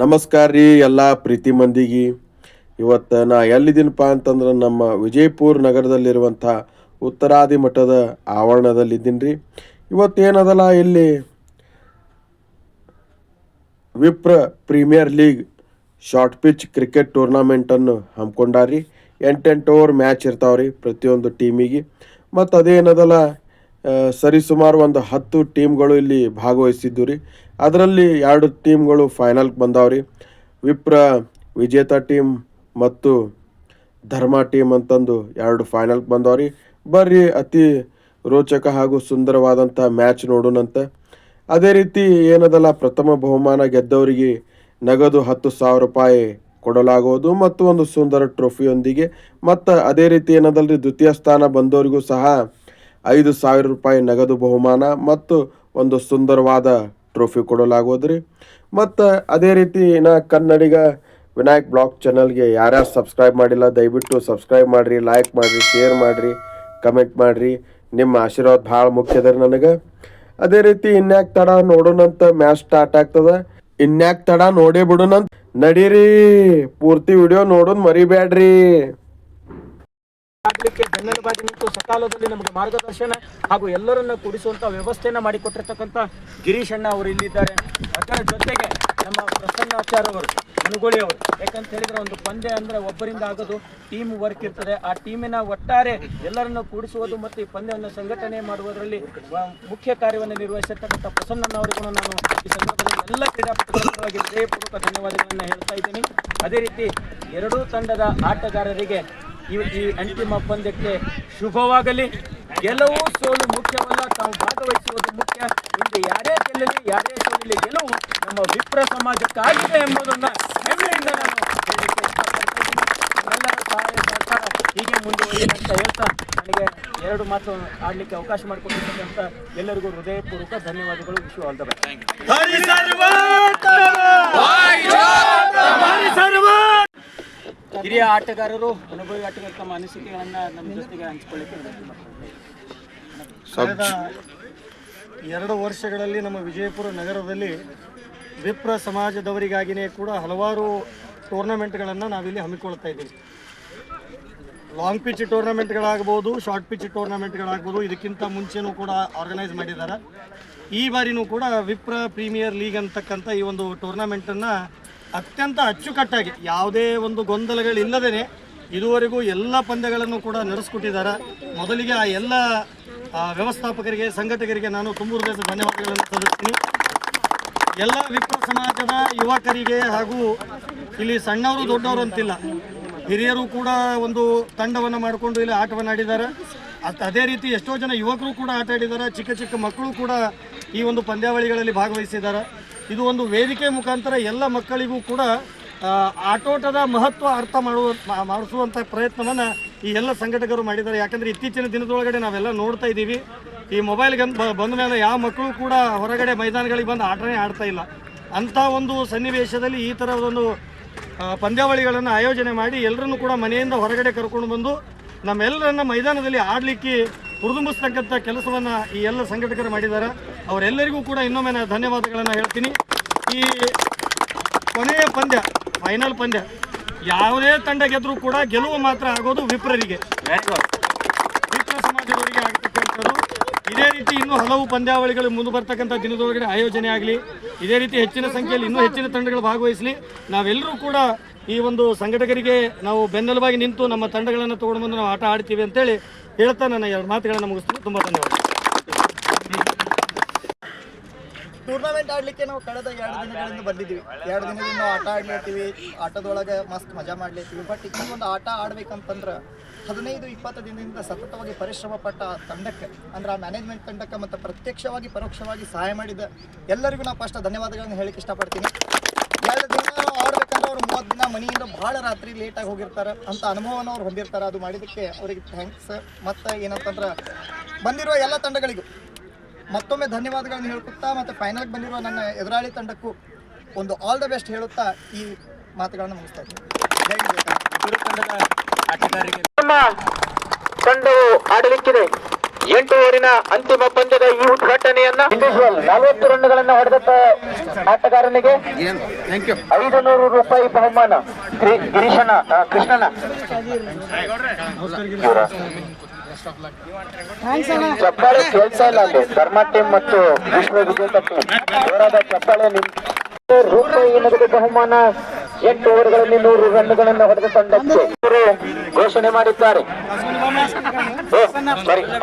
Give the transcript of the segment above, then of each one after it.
ನಮಸ್ಕಾರ ರೀ ಎಲ್ಲ ಪ್ರೀತಿ ಮಂದಿಗೆ. ಇವತ್ತು ನಾ ಎಲ್ಲಿದ್ದೀನಪ್ಪ ಅಂತಂದ್ರೆ ನಮ್ಮ ವಿಜಯಪುರ ನಗರದಲ್ಲಿರುವಂಥ ಉತ್ತರಾದಿ ಮಠದ ಆವರಣದಲ್ಲಿದ್ದೀನಿ ರೀ. ಇವತ್ತೇನದಲ್ಲ ಇಲ್ಲಿ Vipra premier league short pitch cricket ಟೂರ್ನಮೆಂಟನ್ನು ಹಮ್ಮಿಕೊಂಡಾರಿ. 8 ಓವರ್ ಮ್ಯಾಚ್ ಇರ್ತಾವ್ರಿ ಪ್ರತಿಯೊಂದು ಟೀಮಿಗೆ. ಮತ್ತು ಅದೇನದಲ್ಲ ಸರಿಸುಮಾರು ಒಂದು 10 ಟೀಮ್ಗಳು ಇಲ್ಲಿ ಭಾಗವಹಿಸಿದ್ದು ರೀ. ಅದರಲ್ಲಿ 2 ಟೀಮ್ಗಳು ಫೈನಲ್ಗೆ ಬಂದಾವ್ರಿ. ವಿಪ್ರ ವಿಜೇತ ಟೀಮ್ ಮತ್ತು ಧರ್ಮ ಟೀಮ್ ಅಂತಂದು 2 ಫೈನಲ್ಗೆ ಬಂದವ್ರಿ. ಬರ್ರಿ ಅತಿ ರೋಚಕ ಹಾಗೂ ಸುಂದರವಾದಂಥ ಮ್ಯಾಚ್ ನೋಡೋಣಂತ. ಅದೇ ರೀತಿ ಏನದಲ್ಲ ಪ್ರಥಮ ಬಹುಮಾನ ಗೆದ್ದವರಿಗೆ ನಗದು 10,000 ರೂಪಾಯಿ ಕೊಡಲಾಗುವುದು ಮತ್ತು ಒಂದು ಸುಂದರ ಟ್ರೋಫಿಯೊಂದಿಗೆ. ಮತ್ತು ಅದೇ ರೀತಿ ಏನದಲ್ರಿ ದ್ವಿತೀಯ ಸ್ಥಾನ ಬಂದವರಿಗೂ ಸಹ 5,000 ರೂಪಾಯಿ ನಗದು ಬಹುಮಾನ ಮತ್ತು ಒಂದು ಸುಂದರವಾದ ಟ್ರೋಫಿ ಕೊಡಲಾಗುವುದು ರೀ. ಮತ್ತು ಅದೇ ರೀತಿ ಕನ್ನಡಿಗ ವಿನಾಯಕ್ ಬ್ಲಾಗ್ ಚಾನಲ್ಗೆ ಯಾರ್ಯಾರು ಸಬ್ಸ್ಕ್ರೈಬ್ ಮಾಡಿಲ್ಲ ದಯವಿಟ್ಟು ಸಬ್ಸ್ಕ್ರೈಬ್ ಮಾಡಿರಿ, ಲೈಕ್ ಮಾಡಿರಿ, ಶೇರ್ ಮಾಡಿರಿ, ಕಮೆಂಟ್ ಮಾಡಿರಿ. ನಿಮ್ಮ ಆಶೀರ್ವಾದ ಭಾಳ ಮುಖ್ಯ ಅದ ನನಗೆ. ಅದೇ ರೀತಿ ಇನ್ಯಾಕ್ ತಡ ನೋಡೋಣಂತ, ಮ್ಯಾಚ್ ಸ್ಟಾರ್ಟ್ ಆಗ್ತದ. ಇನ್ಯಾಕ್ ತಡ ನೋಡೇ ಬಿಡೋಣಂತ, ನಡೀರಿ ಪೂರ್ತಿ ವಿಡಿಯೋ ನೋಡೋದು ಮರಿಬೇಡ್ರಿ. ಆಗಲಿಕ್ಕೆ ಬೆನ್ನೆಲುಬಾಗಿ ನಿಂತು ಸಕಾಲದಲ್ಲಿ ನಮಗೆ ಮಾರ್ಗದರ್ಶನ ಹಾಗೂ ಎಲ್ಲರನ್ನ ಕೂಡಿಸುವಂತ ವ್ಯವಸ್ಥೆಯನ್ನ ಮಾಡಿಕೊಟ್ಟಿರ್ತಕ್ಕಂಥ ಗಿರೀಶ್ ಅಣ್ಣ ಅವರು ಇಲ್ಲಿದ್ದಾರೆ. ಅದರ ಜೊತೆಗೆ ನಮ್ಮ ಪ್ರಸನ್ನಾಚಾರ್ಯ ಅವರು, ಮನುಗೋಳಿ ಅವರು. ಯಾಕಂತ ಹೇಳಿದ್ರೆ ಒಂದು ಪಂದ್ಯ ಅಂದ್ರೆ ಒಬ್ಬರಿಂದ ಆಗೋದು ಟೀಮ್ ವರ್ಕ್ ಇರ್ತದೆ. ಆ ಟೀಮಿನ ಒಟ್ಟಾರೆ ಎಲ್ಲರನ್ನ ಕೂಡಿಸುವುದು ಮತ್ತು ಈ ಪಂದ್ಯವನ್ನು ಸಂಘಟನೆ ಮಾಡುವುದರಲ್ಲಿ ಮುಖ್ಯ ಕಾರ್ಯವನ್ನು ನಿರ್ವಹಿಸಿರ್ತಕ್ಕಂಥ ಪ್ರಸನ್ನಣ್ಣವರಿಗೂ ನಾನು ಈ ಸಂದರ್ಭದಲ್ಲಿ ಎಲ್ಲ ಕ್ರೀಡಾಪಟುಗಳ ಪರವಾಗಿ ಹೃದಯಪೂರ್ವಕ ಧನ್ಯವಾದಗಳನ್ನು ಹೇಳ್ತಾ ಇದ್ದೀನಿ. ಅದೇ ರೀತಿ ಎರಡೂ ತಂಡದ ಆಟಗಾರರಿಗೆ ಈ ಅಂತಿಮ ಪಂದ್ಯಕ್ಕೆ ಶುಭವಾಗಲಿ. ಗೆಲುವು ಸೋಲು ಮುಖ್ಯವಲ್ಲ, ತಾವು ಭಾಗವಹಿಸುವುದು ಮುಖ್ಯ. ಇಲ್ಲಿ ಯಾರೇ ಗೆಲ್ಲಲಿ ಯಾರೇ ಸೋಲಲಿ ಗೆಲುವು ನಮ್ಮ ವಿಪ್ರ ಸಮಾಜಕ್ಕಾಗಿದೆ ಎಂಬುದನ್ನು ಹೆಮ್ಮೆಯಿಂದ ನಾನು ಹೇಳಲಿಕ್ಕೆ ಇಷ್ಟಪಡ್ತೀನಿ. ಎಲ್ಲರ ಸಹಾಯ ಸಹಕಾರ ಹೀಗೆ ಮುಂದುವರಿಯಲಿ ಅಂತ ಹೇಳ್ತಾ ನನಗೆ 2 ಮಾತು ಆಡಲಿಕ್ಕೆ ಅವಕಾಶ ಮಾಡಿಕೊಟ್ಟಿರ್ತಕ್ಕಂಥ ಎಲ್ಲರಿಗೂ ಹೃದಯಪೂರ್ವಕ ಧನ್ಯವಾದಗಳು. ವಿಶ್ವ ಆಲ್ ದ ಬೆಸ್ಟ್. ಹಿರಿಯ ಆಟಗಾರರು, ಅನುಭವಿ ಆಟಗಾರರು ತಮ್ಮ ಅನಿಸಿಕೆಗಳನ್ನು ನಮ್ಮ ಜೊತೆಗೆ ಹಂಚಿಕೊಳ್ಳಿಕ್ಕೆ ಕಳೆದ 2 ವರ್ಷಗಳಲ್ಲಿ ನಮ್ಮ ವಿಜಯಪುರ ನಗರದಲ್ಲಿ ವಿಪ್ರ ಸಮಾಜದವರಿಗಾಗಿಯೇ ಕೂಡ ಹಲವಾರು ಟೂರ್ನಮೆಂಟ್ಗಳನ್ನು ನಾವಿಲ್ಲಿ ಹಮ್ಮಿಕೊಳ್ತಾ ಇದ್ದೀವಿ. ಲಾಂಗ್ ಪಿಚ್ ಟೂರ್ನಮೆಂಟ್ಗಳಾಗ್ಬೋದು, ಶಾರ್ಟ್ ಪಿಚ್ ಟೂರ್ನಮೆಂಟ್ಗಳಾಗ್ಬೋದು. ಇದಕ್ಕಿಂತ ಮುಂಚೆನೂ ಕೂಡ ಆರ್ಗನೈಸ್ ಮಾಡಿದ್ದಾರೆ. ಈ ಬಾರಿನೂ ಕೂಡ ವಿಪ್ರ ಪ್ರೀಮಿಯರ್ ಲೀಗ್ ಅಂತಕ್ಕಂಥ ಈ ಒಂದು ಟೂರ್ನಮೆಂಟನ್ನು ಅತ್ಯಂತ ಅಚ್ಚುಕಟ್ಟಾಗಿ ಯಾವುದೇ ಒಂದು ಗೊಂದಲಗಳಿಲ್ಲದೇ ಇದುವರೆಗೂ ಎಲ್ಲ ಪಂದ್ಯಗಳನ್ನು ಕೂಡ ನಡೆಸ್ಕೊಟ್ಟಿದ್ದಾರೆ. ಮೊದಲಿಗೆ ಆ ಎಲ್ಲ ವ್ಯವಸ್ಥಾಪಕರಿಗೆ, ಸಂಘಟಕರಿಗೆ ನಾನು ತುಂಬ ಹೃದಯದ ಧನ್ಯವಾದಗಳನ್ನು ಸಲ್ಲಿಸ್ತೀನಿ. ಎಲ್ಲ ವಿಪ್ರ ಸಮಾಜದ ಯುವಕರಿಗೆ ಹಾಗೂ ಇಲ್ಲಿ ಸಣ್ಣವರು ದೊಡ್ಡವರು ಅಂತಿಲ್ಲ, ಹಿರಿಯರು ಕೂಡ ಒಂದು ತಂಡವನ್ನು ಮಾಡಿಕೊಂಡು ಇಲ್ಲಿ ಆಟವನ್ನು ಆಡಿದ್ದಾರೆ. ಅದೇ ರೀತಿ ಎಷ್ಟೋ ಜನ ಯುವಕರು ಕೂಡ ಆಟ ಆಡಿದ್ದಾರೆ. ಚಿಕ್ಕ ಚಿಕ್ಕ ಮಕ್ಕಳು ಕೂಡ ಈ ಒಂದು ಪಂದ್ಯಾವಳಿಗಳಲ್ಲಿ ಭಾಗವಹಿಸಿದ್ದಾರೆ. ಇದು ಒಂದು ವೇದಿಕೆ ಮುಖಾಂತರ ಎಲ್ಲ ಮಕ್ಕಳಿಗೂ ಕೂಡ ಆಟೋಟದ ಮಹತ್ವ ಅರ್ಥ ಮಾಡಿಸುವಂಥ ಪ್ರಯತ್ನವನ್ನು ಈ ಎಲ್ಲ ಸಂಘಟಕರು ಮಾಡಿದ್ದಾರೆ. ಯಾಕಂದರೆ ಇತ್ತೀಚಿನ ದಿನದೊಳಗಡೆ ನಾವೆಲ್ಲ ನೋಡ್ತಾ ಇದ್ದೀವಿ, ಈ ಮೊಬೈಲ್ಗೆ ಬಂದ ಮೇಲೆ ಯಾವ ಮಕ್ಕಳು ಕೂಡ ಹೊರಗಡೆ ಮೈದಾನಗಳಿಗೆ ಬಂದು ಆಟನೇ ಆಡ್ತಾ ಇಲ್ಲ. ಅಂಥ ಒಂದು ಸನ್ನಿವೇಶದಲ್ಲಿ ಈ ಥರದೊಂದು ಪಂದ್ಯಾವಳಿಗಳನ್ನು ಆಯೋಜನೆ ಮಾಡಿ ಎಲ್ಲರನ್ನೂ ಕೂಡ ಮನೆಯಿಂದ ಹೊರಗಡೆ ಕರ್ಕೊಂಡು ಬಂದು ನಮ್ಮೆಲ್ಲರನ್ನ ಮೈದಾನದಲ್ಲಿ ಆಡಲಿಕ್ಕೆ ಹುರಿದುಂಬಿಸ್ತಕ್ಕಂಥ ಕೆಲಸವನ್ನು ಈ ಎಲ್ಲ ಸಂಘಟಕರು ಮಾಡಿದ್ದಾರೆ. ಅವರೆಲ್ಲರಿಗೂ ಕೂಡ ಇನ್ನೊಮ್ಮೆ ನಾನು ಧನ್ಯವಾದಗಳನ್ನು ಹೇಳ್ತೀನಿ. ಈ ಕೊನೆಯ ಪಂದ್ಯ, ಫೈನಲ್ ಪಂದ್ಯ, ಯಾವುದೇ ತಂಡ ಗೆದ್ದರೂ ಕೂಡ ಗೆಲುವು ಮಾತ್ರ ಆಗೋದು ವಿಪ್ರರಿಗೆ, ವಿಪ್ರ ಸಮಾಜದವರಿಗೆ ಆಗ್ತಕ್ಕಂಥದ್ದು. ಇದೇ ರೀತಿ ಇನ್ನೂ ಹಲವು ಪಂದ್ಯಾವಳಿಗಳು ಮುಂದೆ ಬರ್ತಕ್ಕಂಥ ದಿನದೊಳಗಡೆ ಆಯೋಜನೆ ಆಗಲಿ. ಇದೇ ರೀತಿ ಹೆಚ್ಚಿನ ಸಂಖ್ಯೆಯಲ್ಲಿ ಇನ್ನೂ ಹೆಚ್ಚಿನ ತಂಡಗಳು ಭಾಗವಹಿಸಲಿ. ನಾವೆಲ್ಲರೂ ಕೂಡ ಈ ಒಂದು ಸಂಘಟಕರಿಗೆ ನಾವು ಬೆನ್ನೆಲುಬಾಗಿ ನಿಂತು ನಮ್ಮ ತಂಡಗಳನ್ನು ತೊಗೊಂಡು ಬಂದು ನಾವು ಆಟ ಆಡ್ತೀವಿ ಅಂತೇಳಿ ಹೇಳ್ತಾ ನನ್ನ 2 ಮಾತುಗಳನ್ನು ಮುಗಿಸ್ತೀನಿ. ತುಂಬ ಧನ್ಯವಾದ. ಟೂರ್ನಮೆಂಟ್ ಆಡಲಿಕ್ಕೆ ನಾವು ಕಳೆದ 2 ದಿನಗಳಿಂದ ಬಂದಿದ್ದೀವಿ. 2 ದಿನದಿಂದ ನಾವು ಆಟ ಆಡ್ಲಿರ್ತೀವಿ, ಆಟದೊಳಗೆ ಮಸ್ತ್ ಮಜಾ ಮಾಡ್ಲಿರ್ತೀವಿ. ಬಟ್ ಈಗ ಒಂದು ಆಟ ಆಡ್ಬೇಕಂತಂದ್ರೆ 15-20 ದಿನದಿಂದ ಸತತವಾಗಿ ಪರಿಶ್ರಮ ಪಟ್ಟ ತಂಡಕ್ಕೆ, ಅಂದ್ರೆ ಆ ಮ್ಯಾನೇಜ್ಮೆಂಟ್ ತಂಡಕ್ಕೆ ಮತ್ತು ಪ್ರತ್ಯಕ್ಷವಾಗಿ ಪರೋಕ್ಷವಾಗಿ ಸಹಾಯ ಮಾಡಿದ ಎಲ್ಲರಿಗೂ ನಾವು ಫಸ್ಟ್ ಧನ್ಯವಾದಗಳನ್ನು ಹೇಳಕ್ಕೆ ಇಷ್ಟಪಡ್ತೀನಿ. 2 ದಿನ ಆಡ್ಬೇಕಂದ್ರೆ ಅವ್ರು 30 ದಿನ ಮನೆಯಿಂದ ಭಾಳ ರಾತ್ರಿ ಲೇಟಾಗಿ ಹೋಗಿರ್ತಾರೆ. ಅಂಥ ಅನುಭವನ ಅವ್ರು ಹೊಂದಿರ್ತಾರೆ. ಅದು ಮಾಡಿದ್ದಕ್ಕೆ ಅವರಿಗೆ ಥ್ಯಾಂಕ್ಸ್. ಮತ್ತು ಏನಂತಂದ್ರೆ ಬಂದಿರುವ ಎಲ್ಲ ತಂಡಗಳಿಗೂ ಮತ್ತೊಮ್ಮೆ ಧನ್ಯವಾದಗಳನ್ನು ಹೇಳ್ಕೊತಾ, ಮತ್ತು ಫೈನಲ್ಗೆ ಬಂದಿರುವ ನನ್ನ ಎದುರಾಳಿ ತಂಡಕ್ಕೂ ಒಂದು ಆಲ್ ದ ಬೆಸ್ಟ್ ಹೇಳುತ್ತಾ ಈ ಮಾತುಗಳನ್ನು ಮುಗಿಸ್ತಾ ಇದ್ದೀನಿ. ತಂಡವು ಆಡಲಿಕ್ಕಿದೆ. 8 ಓವರಿನ ಅಂತಿಮ ಪಂದ್ಯದ ಈ ಉದ್ಘಾಟನೆಯನ್ನ ಇಂಡಿವಿಜುವಲ್ 40 ರನ್ಗಳನ್ನು ಹೊಡೆದ ಆಟಗಾರನಿಗೆ 500 ರೂಪಾಯಿ ಬಹುಮಾನ. ಕೃಷ್ಣನ ಚಪ್ಪಾಳೆ ಕೇಳ್ತಾ ಇಲ್ಲ ಅಲ್ಲಿ ಧರ್ಮ ಟೀಮ್ ಮತ್ತು ವಿಶ್ವ ವಿಜೇತ ಟೀಮ್ ಜೋರಾದ ಚಪ್ಪಾಳೆ. ರೂಪಾಯಿ ನಗದು ಬಹುಮಾನ 8 ಓವರ್ಗಳಲ್ಲಿ 100 ರನ್ಗಳನ್ನು ಹೊಡೆದ ತಂಡಕ್ಕೆ ಘೋಷಣೆ ಮಾಡಿದ್ದಾರೆ.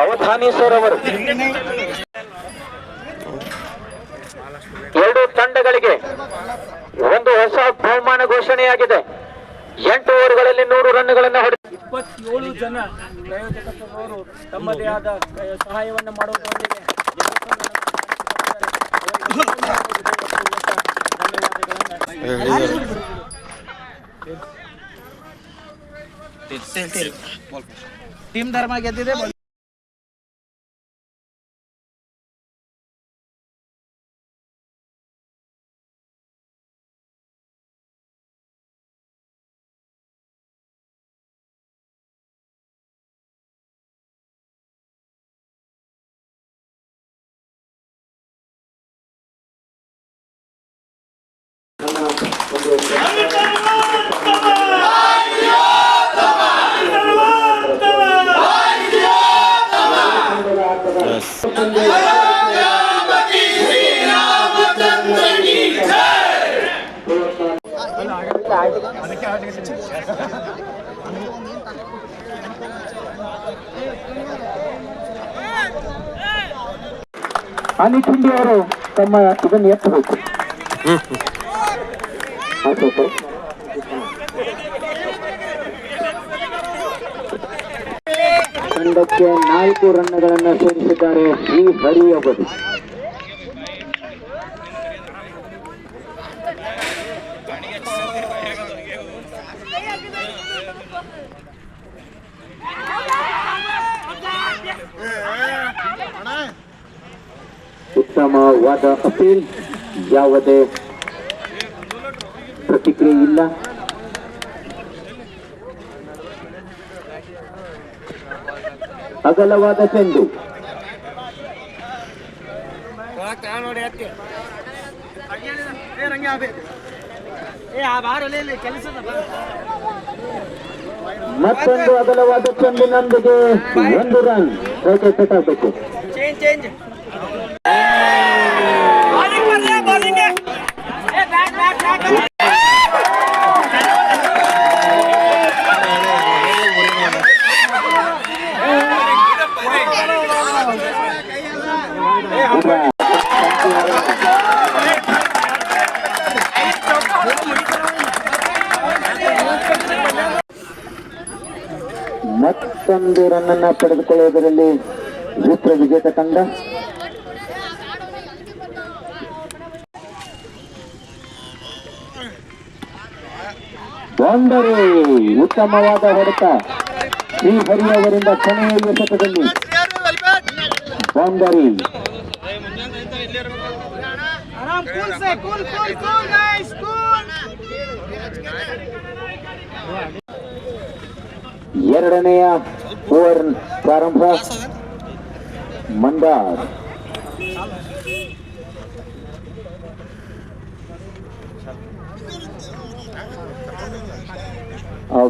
ಅವಧಾನಿ ಸರ್ ಅವರು 2 ತಂಡಗಳಿಗೆ ಒಂದು ಹೊಸ ಬಹುಮಾನ ಘೋಷಣೆಯಾಗಿದೆ. 8 ಓವರ್ಗಳಲ್ಲಿ 100 ರನ್ಗಳನ್ನು ಹೊಡೆದ 27 ಜನ ಪ್ರಾಯೋಜಕರು ತಮ್ಮದೇ ಆದ ಸಹಾಯವನ್ನು ಮಾಡುವುದರೊಂದಿಗೆ ಟೀಮ್ ಧರ್ಮ ಗೆದ್ದಿದೆ. ಅನಿಲ್ ಹಿಂಡಿ ಅವರು ತಮ್ಮ ಇದನ್ನು ಎತ್ತಬೇಕು. ತಂಡಕ್ಕೆ 4 ರನ್ಗಳನ್ನು ಸೇರಿಸಿದ್ದಾರೆ ಶ್ರೀ ಹರಿ ಅವರು. ಉತ್ತಮವಾದ ಅಪೀಲ್, ಯಾವುದೇ ಪ್ರತಿಕ್ರಿಯೆ ಇಲ್ಲ. ಅಗಲವಾದ ಚೆಂಡು ಮತ್ತೊಂದು ಅಗಲವಾದ ಚೆಂಡಿನೊಂದಿಗೆ 1 ರನ್ ಪೆಟ್ಟಾಗಬೇಕು. ಮತ್ತೊಂದು ರನ್ನನ್ನು ಪಡೆದುಕೊಳ್ಳುವುದರಲ್ಲಿ ವಿಶ್ವ ವಿಜೇತ ತಂಡ. ಬೌಂಡರಿ, ಉತ್ತಮವಾದ ಹೊಡೆತ ಶ್ರೀ ಹರಿ ಅವರಿಂದ ಕೊನೆಯ ಎಸೆತದಲ್ಲಿ ಬೌಂಡರಿ. ಎರಡನೆಯ ಓವರ್ ಪ್ರಾರಂಭ. ಮಂದಾರ್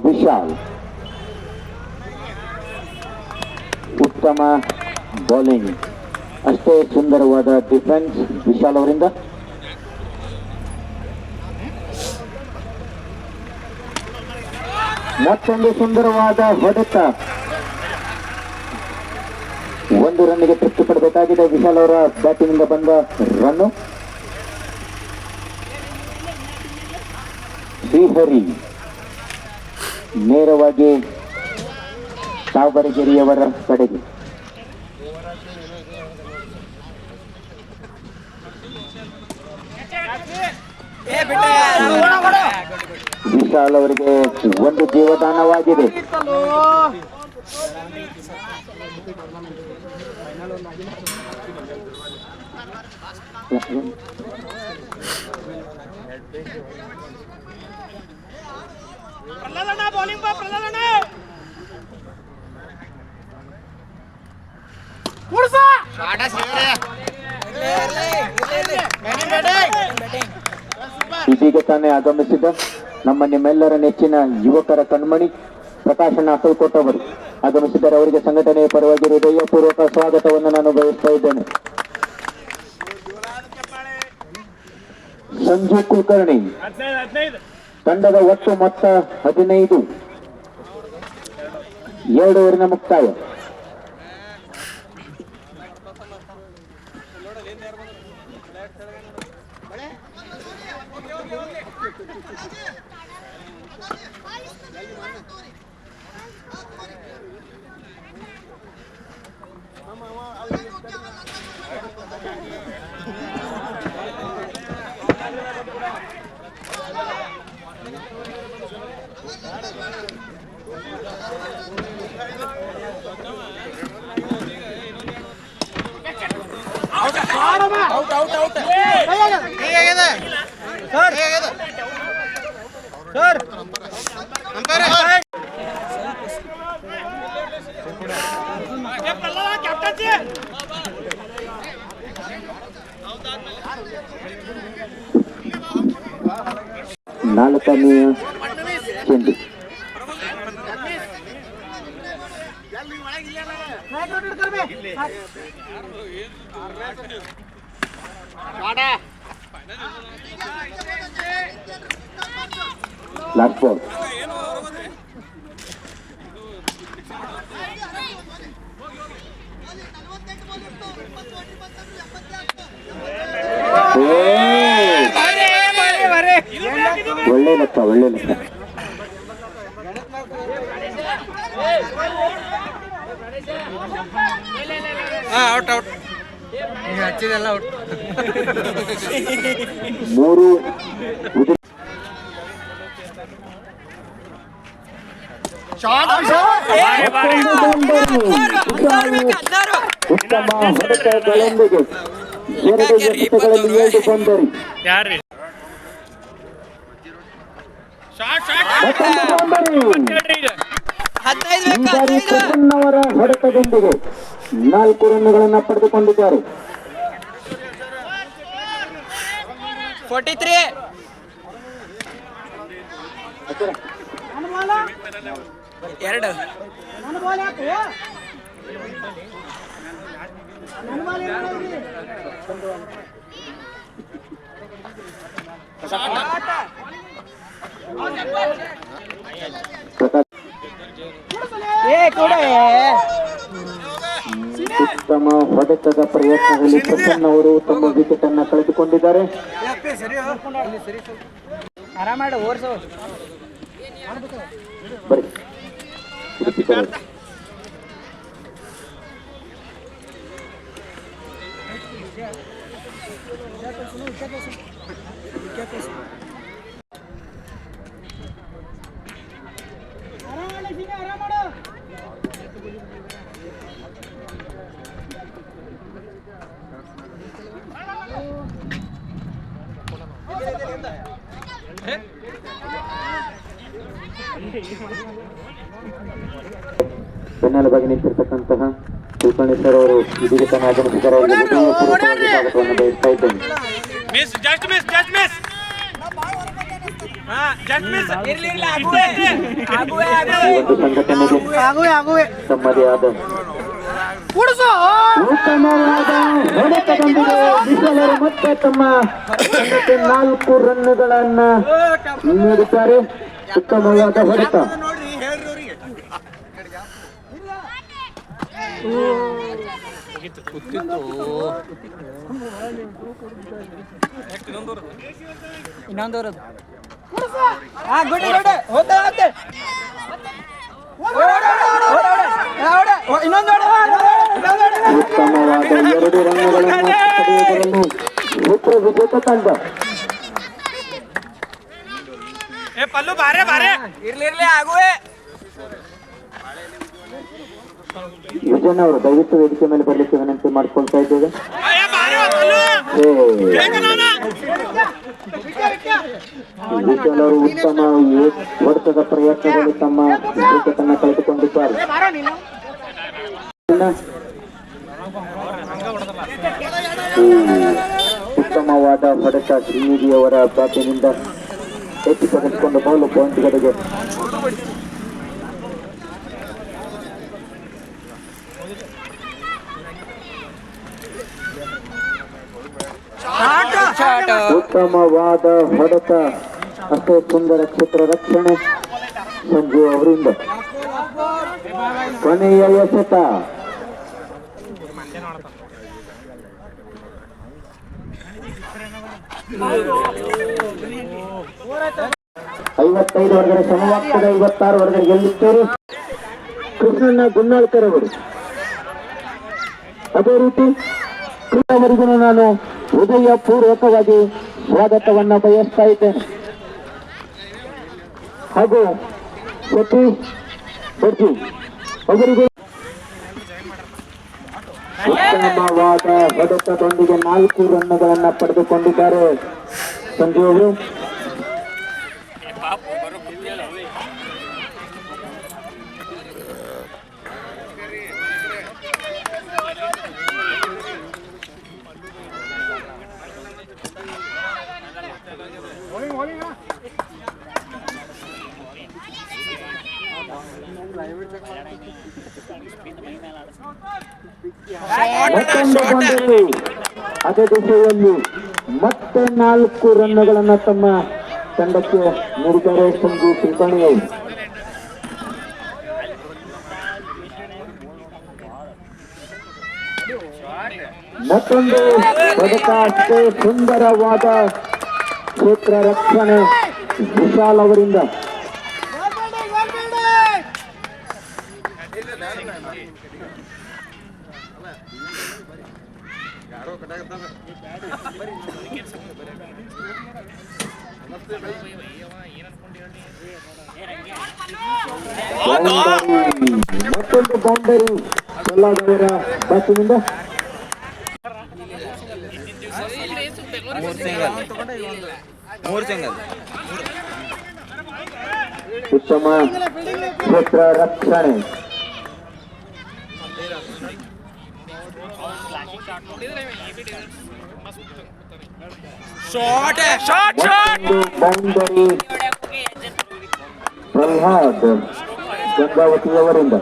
ವಿಶಾಲ್, ಉತ್ತಮ ಬೌಲಿಂಗ್, ಅಷ್ಟೇ ಸುಂದರವಾದ ಡಿಫೆನ್ಸ್ ವಿಶಾಲ್ ಅವರಿಂದ. ಮತ್ತೊಂದು ಸುಂದರವಾದ ಹೊಡೆತ, 1 ರನ್ನಿಗೆ ತೃಪ್ತಿ ಪಡಬೇಕಾಗಿದೆ. ವಿಶಾಲ್ ಅವರ ಬ್ಯಾಟಿಂಗ್ ಇಂದ ಬಂದ ರನ್ನು. ಶ್ರೀಹರಿ ನೇರವಾಗಿ ತಾವರಗೆರೆಯವರ ಕಡೆಗೆ. ವಿಶಾಲ್ ಅವರಿಗೆ ಒಂದು ಜೀವದಾನವಾಗಿದೆ. ಇದೀಗ ತಾನೇ ಆಗಮಿಸಿದ ನಮ್ಮ ನಿಮ್ಮೆಲ್ಲರ ನೆಚ್ಚಿನ ಯುವಕರ ಕಣ್ಮಣಿ ಪ್ರಕಾಶಣ್ಣ ಅಕ್ಕಲ್ಕೋಟ್ ಅವರು ಆಗಮಿಸಿದ್ದಾರೆ. ಅವರಿಗೆ ಸಂಘಟನೆಯ ಪರವಾಗಿ ಹೃದಯಪೂರ್ವಕ ಸ್ವಾಗತವನ್ನು ನಾನು ಬಯಸ್ತಾ ಇದ್ದೇನೆ. ಸಂಜು ಕುಲಕರ್ಣಿ ತಂಡದ ಒಟ್ಟು ಮೊತ್ತ 15, 2 ಓವರಿನ ಮುಕ್ತಾಯ. ನಾಲ್ಕನೆಯ ಚೆಂಡು ಲಾಸ್ಟ್ ಬಾಲ್. ಒಳ್ಳೆ ಲೆಕ್ಕ, ಒಳ್ಳೆ ಲೆಕ್ಕ. ಮೂರು ಉತ್ತಮ ಹೊಡೆತಗಳೊಂದಿಗೆ 2 ಎಸೆತಗಳಲ್ಲಿ 7 ಬೌಂಡರಿ. ಈ ಬಾರಿ ಪ್ರಸನ್ನವರ ಹೊಡೆತದೊಂದಿಗೆ 4 ರನ್ನುಗಳನ್ನು ಪಡೆದುಕೊಂಡಿದ್ದಾರೆ. 43 2 ಉತ್ತಮ ಹೊಡೆತದ ಪ್ರಯತ್ನದಲ್ಲಿ ಪ್ರಸನ್ನ ಅವರು ತಮ್ಮ ವಿಕೆಟ್ ಅನ್ನು ಕಳೆದುಕೊಂಡಿದ್ದಾರೆ. ಬರೀ ಬೆನ್ನೆಲುಬಾಗಿ ನಿಂತಿರ್ತಕ್ಕಂತಹ ಕುಲಕರ್ಣಿ ಸರ್ ಅವರು ಇದೀಗ ತಾನೇ ಆಗಮಿಸಿದ್ದಾರೆ. ಸ್ವಾಗತವನ್ನು ಬಯಸ್ತಾ ಇದ್ದೇನೆ. ಈ ಒಂದು ಸಂಘಟನೆಗೆ ತಮ್ಮದೇ ಆದ ಉತ್ತಮವಾದ ಹೊಡೆತದೊಂದಿಗೆ ವಿಫಲರು ಮತ್ತೆ ತಮ್ಮ ತಂಡಕ್ಕೆ 4 ರನ್ನುಗಳನ್ನ ನೀಡಿದ್ದಾರೆ. ಉತ್ತಮವಾದ ಹೊಡೆತ. ಉತ್ತಮವಾದ 2 ರನ್ನುಗಳನ್ನು ಪಡೆಯುವುದರಲ್ಲಿ ಸೂತ್ರ ವಿಜೇತ ತಂಡ. ವಿಜಯನ್ ಅವರು ದಯವಿಟ್ಟು ವೇದಿಕೆ ಮೇಲೆ ಬರಲಿಕ್ಕೆ ವಿನಂತಿ ಮಾಡಿಕೊಳ್ತಾ ಇದ್ದೇವೆ. ವಿಜಯನ್ ಅವರು ಉತ್ತಮ ಹೊಡೆತದ ಪ್ರಯತ್ನದಲ್ಲಿ ತಮ್ಮ ವಿಕೆಟ್ ಅನ್ನು ಕಳೆದುಕೊಂಡಿದ್ದಾರೆ. ಉತ್ತಮವಾದ ಹೊಡೆತ ಶ್ರೀನಿಧಿಯವರ ಬ್ಯಾಟಿನಿಂದ ಎತ್ತಿ ತೆಗೆದುಕೊಂಡು ಬೌಲ್ ಪಾಯಿಂಟ್ ಕಡೆಗೆ. ಉತ್ತಮವಾದ ಹೊಡೆತ, ಅಷ್ಟೇ ಸುಂದರ ಕ್ಷೇತ್ರ ರಕ್ಷಣೆ ಸಂಜು ಅವರಿಂದ. ಕೊನೆಯ ಎಸೆತ 55 ಹೊರಗಡೆ ಸಮವಾಗ್ತದೆ. 56 ಹೊರಗಡೆ ಗೆಲ್ಲುತ್ತಾರೆ ಕೃಷ್ಣಣ್ಣ ಗುನ್ನಾಳ್ಕರ್ ಅವರು. ಅದೇ ರೀತಿ ಅವರಿಗೂ ನಾನು ಹೃದಯ ಪೂರ್ವಕವಾಗಿ ಸ್ವಾಗತವನ್ನ ಬಯಸ್ತಾ ಇದ್ದೇನೆ. ಹಾಗೂ ಸತೀಶ್ ಬರ್ಜಿ ಅವರಿಗೂ ಉತ್ತಮವಾದ ಹೊಡೆತದೊಂದಿಗೆ 4 ರನ್ನುಗಳನ್ನ ಪಡೆದುಕೊಂಡಿದ್ದಾರೆ ಸಂಜು ಅವರು. ಅದೇ ದಿಶೆಯಲ್ಲಿ ಮತ್ತೆ 4 ರನ್ನುಗಳನ್ನು ತಮ್ಮ ತಂಡಕ್ಕೆ ನೀಡಿದ್ದಾರೆ ಸಂಜು ಪಿಂಪಣಿ ಅವರು. ಮತ್ತೊಂದು ಹೊಡೆತ, ಅಷ್ಟೇ ಸುಂದರವಾದ ಕ್ಷೇತ್ರ ರಕ್ಷಣೆ ವಿಶಾಲ್ ಅವರಿಂದ. ಮತ್ತೊಂದು ಬೌಂಡರಿ ಸೊಲ್ಲಾದವರ ಬ್ಯಾಟಿನಿಂದ. ಉತ್ತಮ ಕ್ಷೇತ್ರ ರಕ್ಷಣೆ. ಬೌಂಡರಿ ಪ್ರಹ್ಲಾದ್ ಗಂಗಾವತಿಯವರಿಂದ.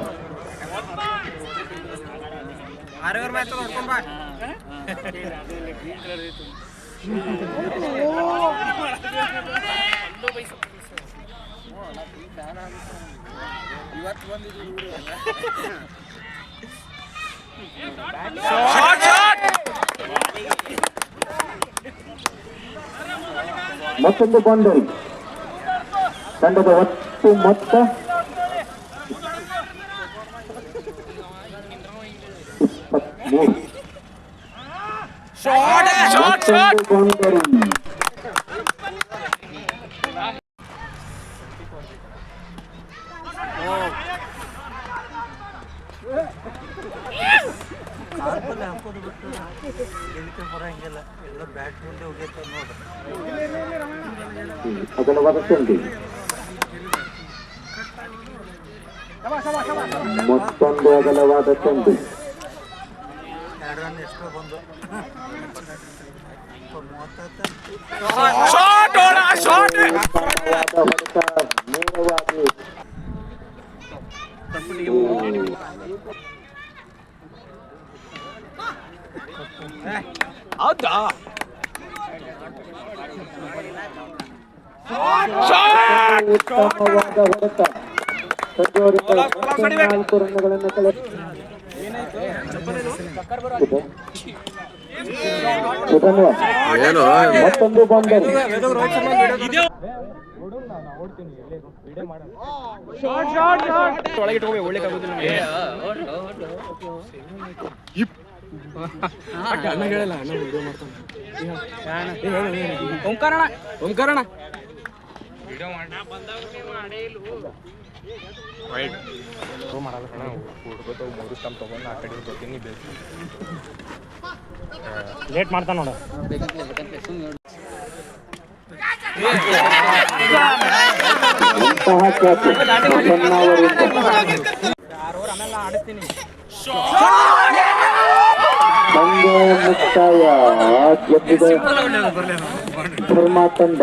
ಮತ್ತೊಂದು ಬೌಂಡರಿ. ತಂಡದ ಒಟ್ಟು ಮೊತ್ತ 23. ಬೌಂಡರಿ. ಅಗಲವಾದ ಚೆಂಡು. ಮತ್ತೊಂದು ಅಗಲವಾದ ಚೆಂಡು. ನೇರವಾಗಿ ಹೌದಾ ಉತ್ತಮವಾದ ಹೊಡೆತ. 4 ರನ್ನುಗಳನ್ನು ಕಲೆ. ಮತ್ತೊಂದು ಬೌಂಡರಿ. ಓಂಕಾರಣ ಲೇಟ್ ಮಾಡ್ತಾ ನೋಡ. ಪಂದ್ಯ ಮುಕ್ತಾಯ ಗೆದ್ದಿದೆ ಧರ್ಮ ತಂಡ.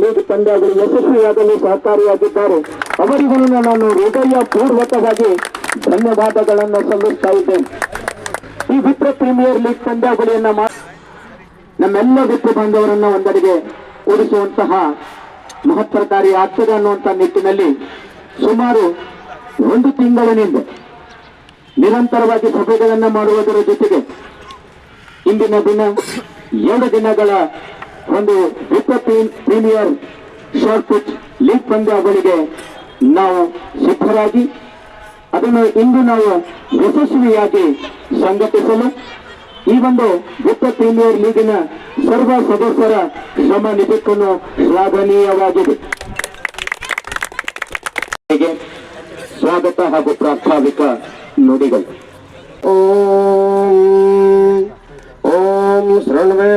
ಲೀಗ್ ಪಂದ್ಯಗಳು ಯಶಸ್ವಿಯಾಗಲು ಸಹಕಾರಿಯಾಗಿದ್ದಾರೆ. ಅವರಿಗೂ ನಾನು ಹೃದಯ ಪೂರ್ವಕವಾಗಿ ಧನ್ಯವಾದಗಳನ್ನು ಸಲ್ಲಿಸ್ತಾ ಇದ್ದೇನೆ. ಈ ವಿಪ್ರ ಪ್ರೀಮಿಯರ್ ಲೀಗ್ ಪಂದ್ಯಾವಳಿಯನ್ನ ನಮ್ಮೆಲ್ಲ ವಿಪ್ರ ಬಾಂಧವರನ್ನ ಒಂದರಿಗೆ ಕೂಡಿಸುವಂತಹ ಮಹತ್ವಕಾರಿ ಆಗ್ತದೆ ಅನ್ನುವಂಥ ನಿಟ್ಟಿನಲ್ಲಿ ಸುಮಾರು 1 ತಿಂಗಳಿನಿಂದ ನಿರಂತರವಾಗಿ ಸಭೆಗಳನ್ನ ಮಾಡುವುದರ ಜೊತೆಗೆ ಇಂದಿನ ದಿನ 2 ದಿನಗಳ ಒಂದು ವಿಪ್ರ ಪ್ರೀಮಿಯರ್ ಶಾರ್ಟ್ ಪಿಚ್ ಲೀಗ್ ಪಂದ್ಯಾವಳಿಗೆ ನಾವು ಸಿದ್ಧರಾಗಿ ಅದನ್ನು ಇಂದು ನಾವು ಯಶಸ್ವಿಯಾಗಿ ಸಂಘಟಿಸಲು ಈ ಒಂದು ವಿಪ್ರ ಪ್ರೀಮಿಯರ್ ಲೀಗಿನ ಸರ್ವ ಸದಸ್ಯರ ಶ್ರಮ ನಿಜಕ್ಕೂ ಶ್ಲಾಘನೀಯವಾಗಿದೆ. ಸ್ವಾಗತ ಹಾಗೂ ಪ್ರಾಸ್ತಾವಿಕ ನುಡಿಗಳು. ಓಂ ಶೃಣ್ವೇ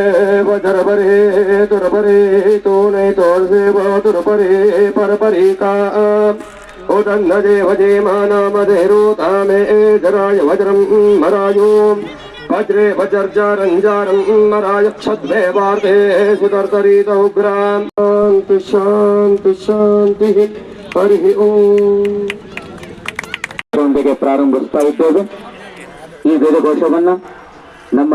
ವಜ್ರಪರೇ ತುರಪರೇ ತೋನೇ ತೋರ್ಸೇವ ತುರಪರೇ ಪರಪರೀಕಾ ಓದನ್ನ ದೇವಜೇ ಮಾನಾಮಧೇರೋತಾಮೇ ಜರಾಯ ವಜ್ರಂ ಮರಾಯೋ ವಜ್ರೇ ವಜ್ರಜಾರಂಜಾರಂ ಮರಾಯ ಕ್ಷದ್ಮೇ ವಾರ್ತೆ ಸುತರ್ತರೀತ ಉಗ್ರಾಂ ಶಾಂತಿ ಶಾಂತಿ ಶಾಂತಿ ಹರಿ ಓಂ. ಪ್ರಾರಂಭಿಸ್ತಾ ಇದ್ದೇವೆ. ಈ ವೇದಘೋಷವನ್ನ ನಮ್ಮ